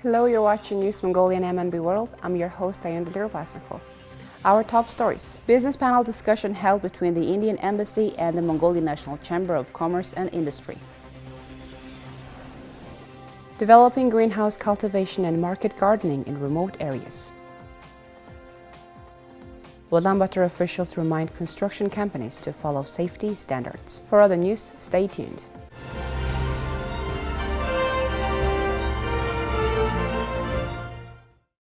Hello, you're watching News Mongolian MNB World. I'm your host, Ulaanbaatar. Our top stories. Business panel discussion held between the Indian Embassy and the Mongolian National Chamber of Commerce and Industry. Developing greenhouse cultivation and market gardening in remote areas. Ulaanbaatar officials remind construction companies to follow safety standards. For other news, stay tuned.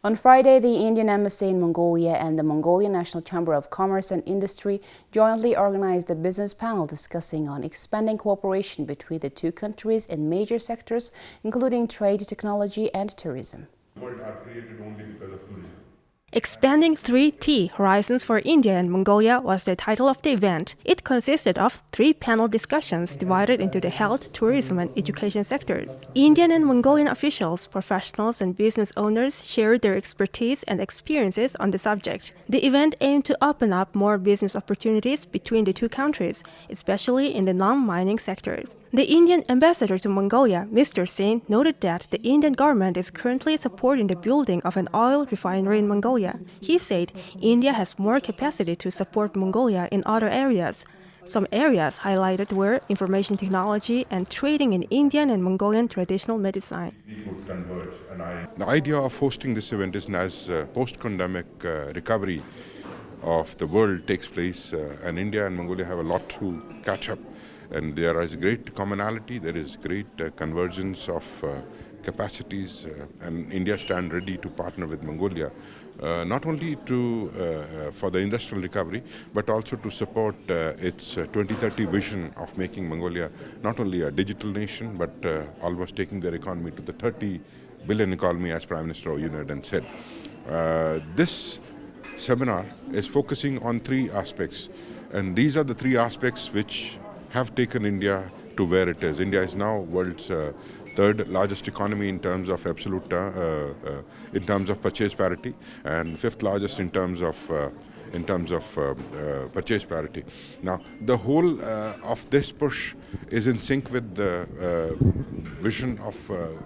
On Friday, the Indian Embassy in Mongolia and the Mongolian National Chamber of Commerce and Industry jointly organized a business panel discussing on expanding cooperation between the two countries in major sectors, including trade, technology, and tourism. Are created only because of tourism. Expanding 3T Horizons for India and Mongolia was the title of the event. It consisted of 3 panel discussions divided into the health, tourism, and education sectors. Indian and Mongolian officials, professionals, and business owners shared their expertise and experiences on the subject. The event aimed to open up more business opportunities between the two countries, especially in the non-mining sectors. The Indian ambassador to Mongolia, Mr. Sin, noted that the Indian government is currently supporting the building of an oil refinery in Mongolia. He said India has more capacity to support Mongolia in other areas. Some areas highlighted were information technology and trading in Indian and Mongolian traditional medicine. The idea of hosting this event is as post-pandemic recovery of the world takes place, and India and Mongolia have a lot to catch up. And there is great commonality, there is great convergence of capacities, and India stands ready to partner with Mongolia, not only for the industrial recovery, but also to support its 2030 vision of making Mongolia not only a digital nation, but almost taking their economy to the 30 billion economy, as Prime Minister Oyunerd said. This seminar is focusing on 3 aspects, and these are the 3 aspects which have taken India to where it is. India is now world's 3rd largest economy in terms of absolute, in terms of purchase parity, and 5th largest in terms of purchase parity. Now, the whole of this push is in sync with the vision of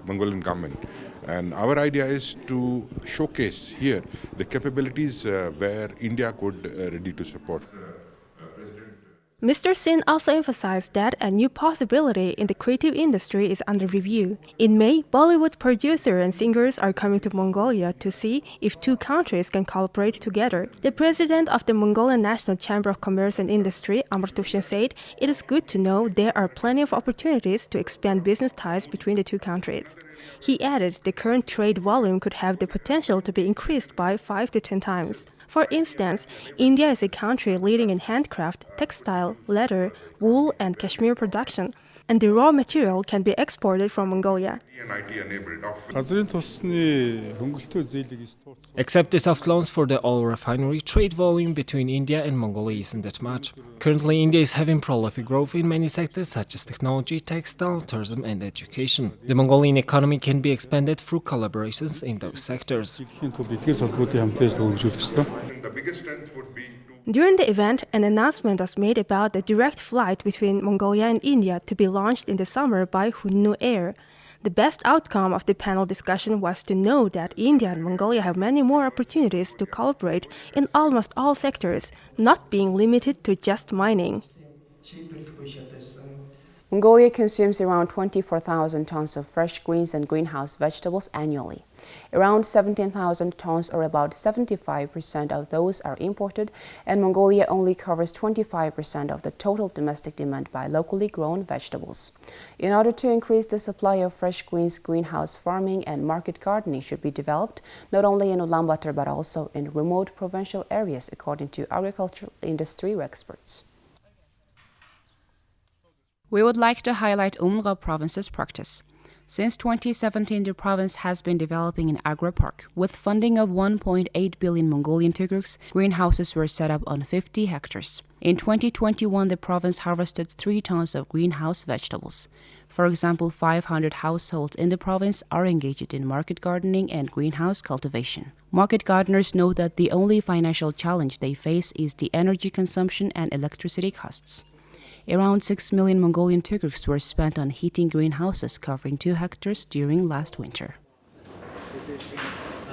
Mongolian government, and our idea is to showcase here the capabilities where India could ready to support. Mr. Sin also emphasized that a new possibility in the creative industry is under review. In May, Bollywood producers and singers are coming to Mongolia to see if two countries can cooperate together. The president of the Mongolian National Chamber of Commerce and Industry, Amartushin, said it is good to know there are plenty of opportunities to expand business ties between the two countries. He added the current trade volume could have the potential to be increased by 5 to 10 times. For instance, India is a country leading in handcraft, textile, leather, wool, and cashmere production, and the raw material can be exported from Mongolia. Except the soft loans for the oil refinery, trade volume between India and Mongolia isn't that much. Currently, India is having prolific growth in many sectors such as technology, textile, tourism, and education. The Mongolian economy can be expanded through collaborations in those sectors. During the event, an announcement was made about a direct flight between Mongolia and India to be launched in the summer by Hunnu Air. The best outcome of the panel discussion was to know that India and Mongolia have many more opportunities to collaborate in almost all sectors, not being limited to just mining. Mongolia consumes around 24,000 tons of fresh greens and greenhouse vegetables annually. Around 17,000 tons, or about 75% of those, are imported, and Mongolia only covers 25% of the total domestic demand by locally grown vegetables. In order to increase the supply of fresh greens, greenhouse farming and market gardening should be developed not only in Ulaanbaatar but also in remote provincial areas, according to agricultural industry experts. We would like to highlight Umra province's practice. Since 2017, the province has been developing an agro-park. With funding of 1.8 billion Mongolian tugruks, greenhouses were set up on 50 hectares. In 2021, the province harvested 3 tons of greenhouse vegetables. For example, 500 households in the province are engaged in market gardening and greenhouse cultivation. Market gardeners know that the only financial challenge they face is the energy consumption and electricity costs. Around 6 million Mongolian tugruks were spent on heating greenhouses covering 2 hectares during last winter.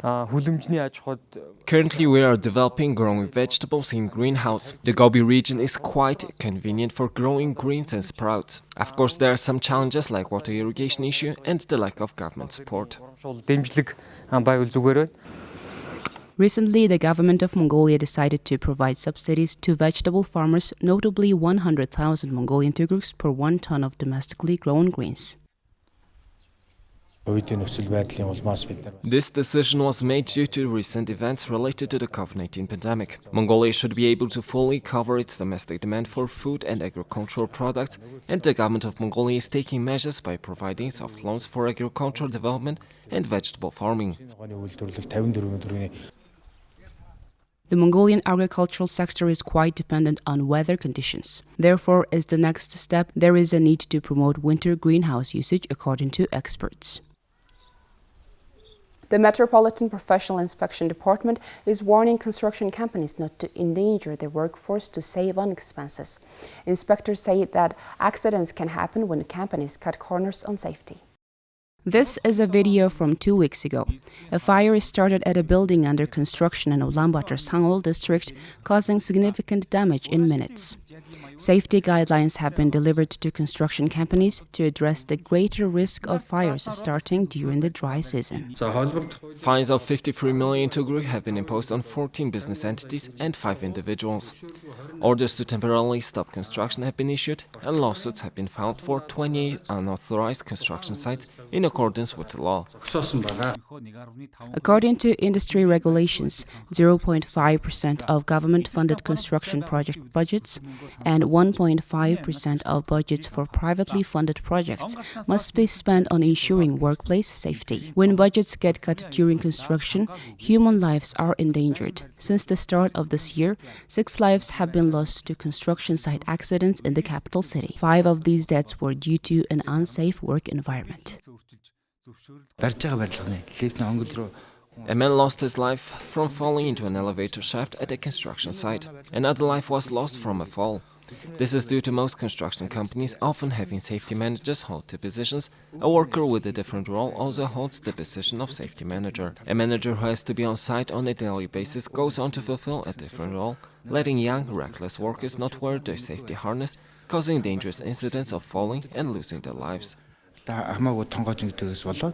хүлэмжний аж ахуйд Currently, we are developing growing vegetables in greenhouse. The Gobi region is quite convenient for growing greens and sprouts. Of course, there are some challenges like water irrigation issue and the lack of government support. дэмжлэг байвал зүгээр байна. Recently, the government of Mongolia decided to provide subsidies to vegetable farmers, notably 100,000 Mongolian tugruks per 1 ton of domestically grown greens. This decision was made due to recent events related to the COVID-19 pandemic. Mongolia should be able to fully cover its domestic demand for food and agricultural products, and the government of Mongolia is taking measures by providing soft loans for agricultural development and vegetable farming. The Mongolian agricultural sector is quite dependent on weather conditions. Therefore, as the next step, there is a need to promote winter greenhouse usage according to experts. The Metropolitan Professional Inspection Department is warning construction companies not to endanger their workforce to save on expenses. Inspectors say that accidents can happen when companies cut corners on safety. This is a video from 2 weeks ago. A fire started at a building under construction in Ulaanbaatar Sangol district, causing significant damage in minutes. Safety guidelines have been delivered to construction companies to address the greater risk of fires starting during the dry season. Fines of 53 million tugruk have been imposed on 14 business entities and 5 individuals. Orders to temporarily stop construction have been issued, and lawsuits have been filed for 28 unauthorized construction sites in accordance with the law. According to industry regulations, 0.5% of government-funded construction project budgets and 1.5% of budgets for privately funded projects must be spent on ensuring workplace safety. When budgets get cut during construction, human lives are endangered. Since the start of this year, 6 lives have been lost to construction site accidents in the capital city. 5 of these deaths were due to an unsafe work environment. A man lost his life from falling into an elevator shaft at a construction site. Another life was lost from a fall. This is due to most construction companies often having safety managers hold the positions. A worker with a different role also holds the position of safety manager. A manager who has to be on site on a daily basis goes on to fulfill a different role, letting young, reckless workers not wear their safety harness, causing dangerous incidents of falling and losing their lives.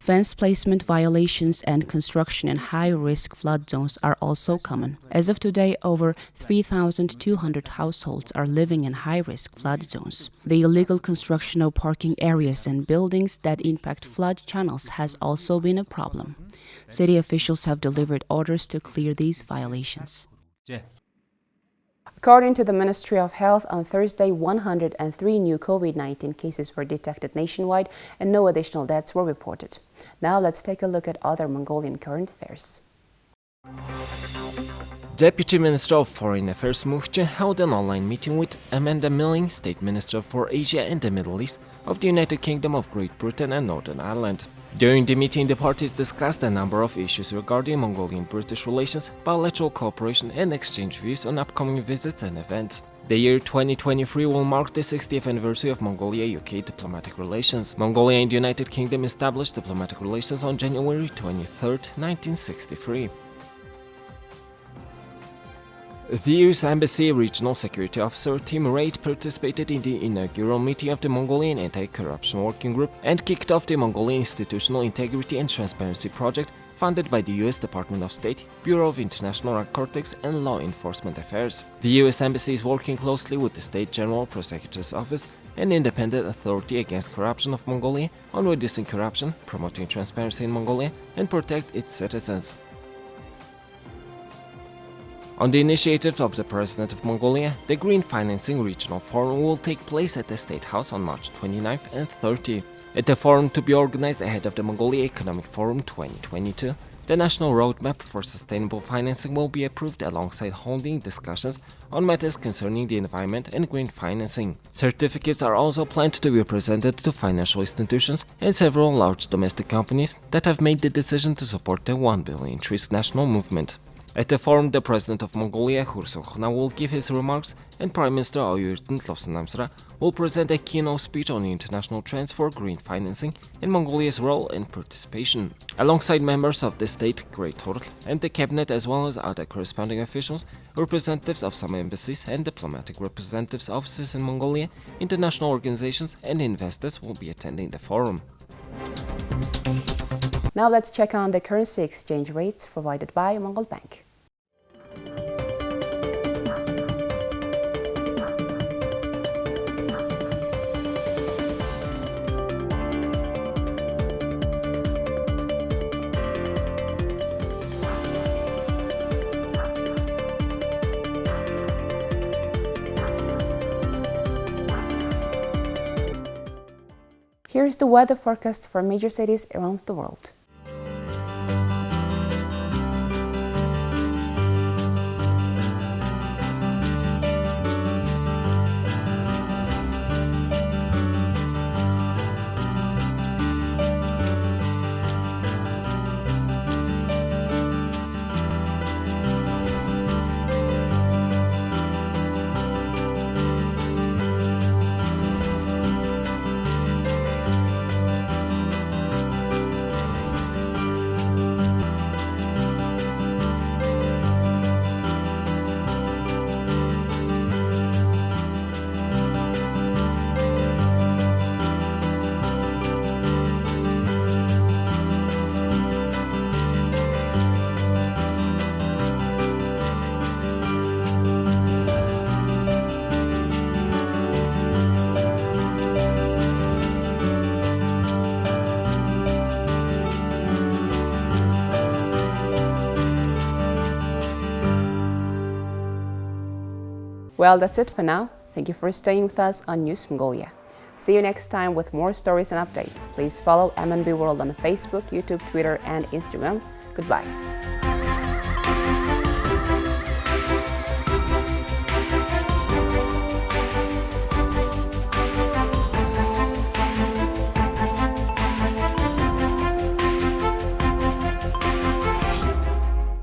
Fence placement violations and construction in high-risk flood zones are also common. As of today, over 3,200 households are living in high-risk flood zones. The illegal construction of parking areas and buildings that impact flood channels has also been a problem. City officials have delivered orders to clear these violations. According to the Ministry of Health, on Thursday, 103 new COVID-19 cases were detected nationwide and no additional deaths were reported. Now let's take a look at other Mongolian current affairs. Deputy Minister of Foreign Affairs Mukhje held an online meeting with Amanda Milling, State Minister for Asia and the Middle East of the United Kingdom of Great Britain and Northern Ireland. During the meeting, the parties discussed a number of issues regarding Mongolian-British relations, bilateral cooperation and exchange views on upcoming visits and events. The year 2023 will mark the 60th anniversary of Mongolia-UK diplomatic relations. Mongolia and the United Kingdom established diplomatic relations on January 23, 1963. The US Embassy Regional Security Officer Tim Reid participated in the inaugural meeting of the Mongolian Anti-Corruption Working Group and kicked off the Mongolian Institutional Integrity and Transparency Project funded by the US Department of State, Bureau of International Narcotics and Law Enforcement Affairs. The US Embassy is working closely with the State General Prosecutor's Office, an independent authority against corruption of Mongolia, on reducing corruption, promoting transparency in Mongolia, and protect its citizens. On the initiative of the President of Mongolia, the Green Financing Regional Forum will take place at the State House on March 29th and 30th. At the forum to be organized ahead of the Mongolia Economic Forum 2022, the National Roadmap for Sustainable Financing will be approved alongside holding discussions on matters concerning the environment and green financing. Certificates are also planned to be presented to financial institutions and several large domestic companies that have made the decision to support the 1 billion trees national movement. At the forum, the President of Mongolia, Khursunkhna, will give his remarks, and Prime Minister Oyurtun Lobsang-Namsra will present a keynote speech on international trends for green financing and Mongolia's role and participation. Alongside members of the State Great Total and the cabinet, as well as other corresponding officials, representatives of some embassies and diplomatic representatives' offices in Mongolia, international organizations and investors will be attending the forum. Now let's check on the currency exchange rates provided by Mongol Bank. Here's the weather forecast for major cities around the world. Well, that's it for now. Thank you for staying with us on News Mongolia. See you next time with more stories and updates. Please follow MNB World on Facebook, YouTube, Twitter, and Instagram. Goodbye.